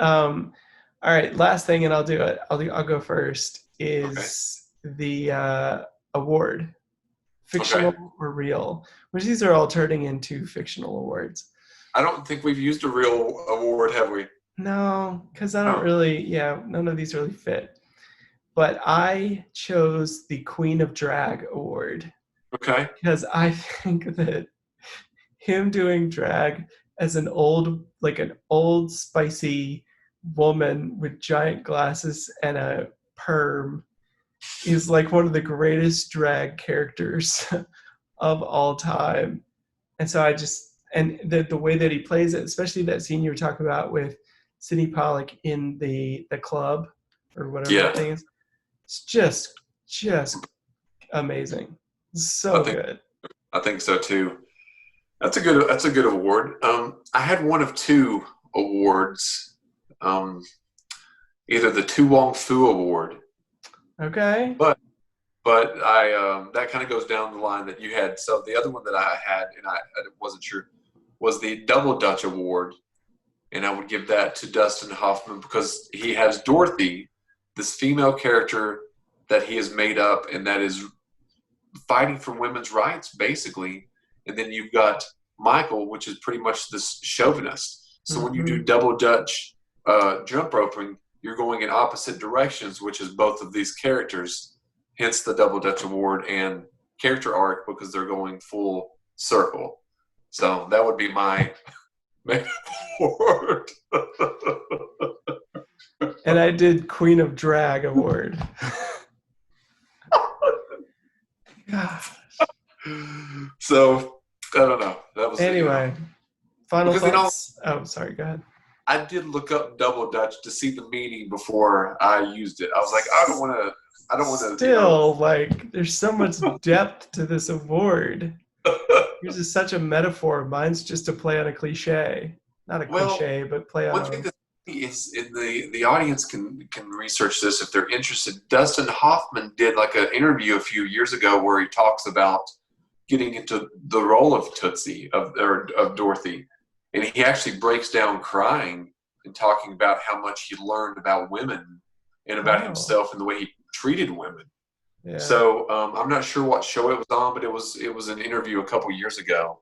All right, last thing, and I'll do it. I'll go first. Okay. Is the award Okay. fictional or real? Which these are all turning into fictional awards. I don't think we've used a real award, have we? No, because I don't Oh, really. Yeah, none of these really fit. But I chose the Queen of Drag award okay. because I think that him doing drag as an old spicy woman with giant glasses and a perm is like one of the greatest drag characters of all time. And so the way that he plays it, especially that scene you were talking about with Sidney Pollock in the club or whatever the Yeah, thing is, it's just amazing. I So think good. I think so too. That's a good award. I had one of two awards. Um, Either the Tu Wong Fu Award, Okay. but I that kind of goes down the line that you had. So the other one that I had, and I wasn't sure, was the Double Dutch Award, and I would give that to Dustin Hoffman because he has Dorothy, this female character that he has made up, and that is fighting for women's rights, basically. And then you've got Michael, which is pretty much this chauvinist. So when you do Mm-hmm. double Dutch jump roping, you're going in opposite directions, which is both of these characters. Hence the double Dutch award and character arc because they're going full circle. So that would be my award. And I did Queen of Drag award. Gosh. So I don't know. That was Anyway, final because thoughts. Oh, sorry. Go ahead. I did look up double Dutch to see the meaning before I used it. I was like, I don't want to. I don't want to. Still, like, there's so much depth to this award. Yours is such a metaphor. Mine's just a play on a cliche. Not a Well, cliche, but play on one thing a. that is in the audience can research this if they're interested. Dustin Hoffman did like an interview a few years ago where he talks about getting into the role of Tootsie of Dorothy, and he actually breaks down crying and talking about how much he learned about women and about Oh, himself and the way he treated women. yeah. So I'm not sure what show it was on, but it was an interview a couple years ago,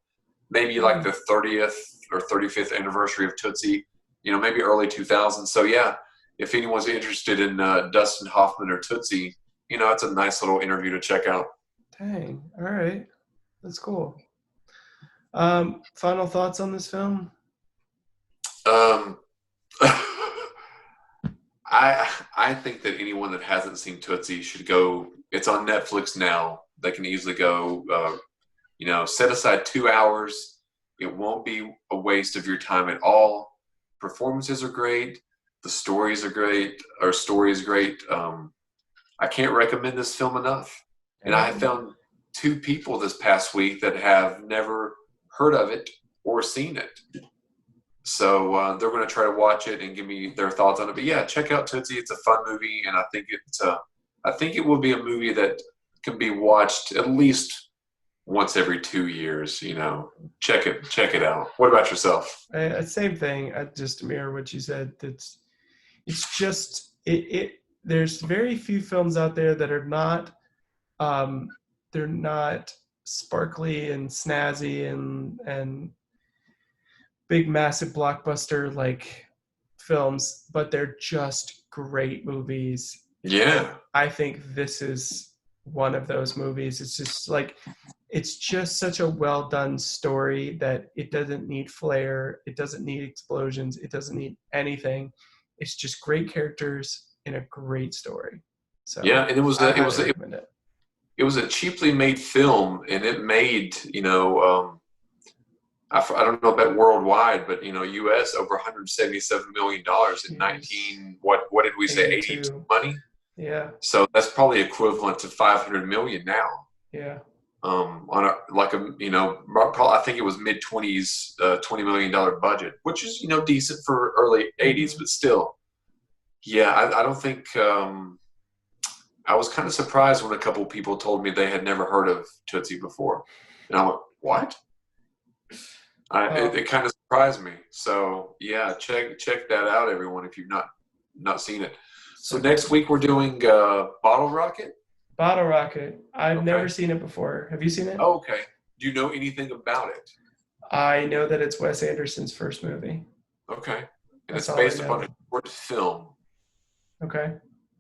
maybe like Hmm. the 30th or 35th anniversary of Tootsie, maybe early 2000s. So yeah, if anyone's interested in Dustin Hoffman or Tootsie, it's a nice little interview to check out. Dang. All right. That's cool. Final thoughts on this film? Um, I think that anyone that hasn't seen Tootsie should go. It's on Netflix now. They can easily go. Set aside 2 hours. It won't be a waste of your time at all. Performances are great. The stories are great. Our story is great. I can't recommend this film enough. And I have Dang. found two people this past week that have never heard of it or seen it. So they're going to try to watch it and give me their thoughts on it. But yeah, check out Tootsie. It's a fun movie, and I think it will be a movie that can be watched at least once every 2 years. Check it out. What about yourself? Same thing. I just mirror what you said. It's just it. There's very few films out there that are not um, they're not sparkly and snazzy and big massive blockbuster like films, but they're just great movies. And Yeah, I think this is one of those movies. It's just such a well done story that it doesn't need flair, it doesn't need explosions, it doesn't need anything. It's just great characters in a great story. yeah, So and it was I a, it highly was a, recommend it. it was a cheaply made film, and it made I don't know about worldwide, but U.S. over 177 million dollars in Jeez. what did we say 82 82. money? Yeah. So that's probably equivalent to 500 million now. Yeah. On a like a probably, I think it was mid 20s, $20 million budget, which is decent for early 80s, Mm-hmm. but still, yeah, I don't think I was kind of surprised when a couple of people told me they had never heard of Tootsie before, and I went, what? It kind of surprised me. So yeah, check that out, everyone, if you've not seen it. So So good. next week we're doing Bottle Rocket. Bottle Rocket. I've never Okay. seen it before. Have you seen it? Oh, okay. Do you know anything about it? I know that it's Wes Anderson's first movie. Okay. And That's it's all I based upon know. a short film. Okay.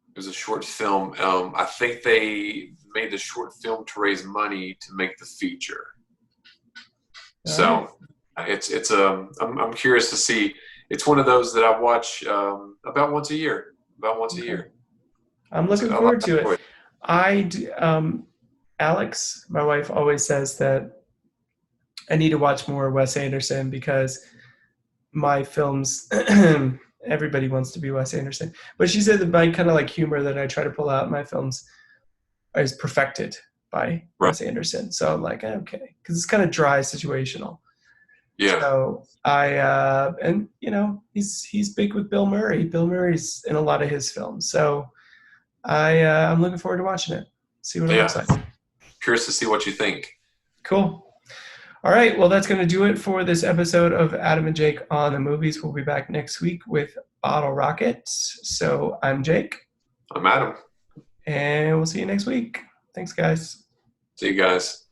It was a short film. I think they made the short film to raise money to make the feature. All right. So I'm curious to see. It's one of those that I watch about once a year. About once a Okay. year. I'm It's looking a lot forward of to it. joy. Alex, my wife, always says that I need to watch more Wes Anderson because my films, everybody wants to be Wes Anderson. But she said that my kind of like humor that I try to pull out in my films is perfected by Right. Wes Anderson. So I'm like, okay, because it's kind of dry, situational. Yeah. So and you know, he's big with Bill Murray. Bill Murray's in a lot of his films. So I'm looking forward to watching it. See what it looks Yeah. like. Curious to see what you think. Cool. All right. Well, that's going to do it for this episode of Adam and Jake on the movies. We'll be back next week with Bottle Rocket. So I'm Jake, I'm Adam. and we'll see you next week. Thanks, guys. See you guys.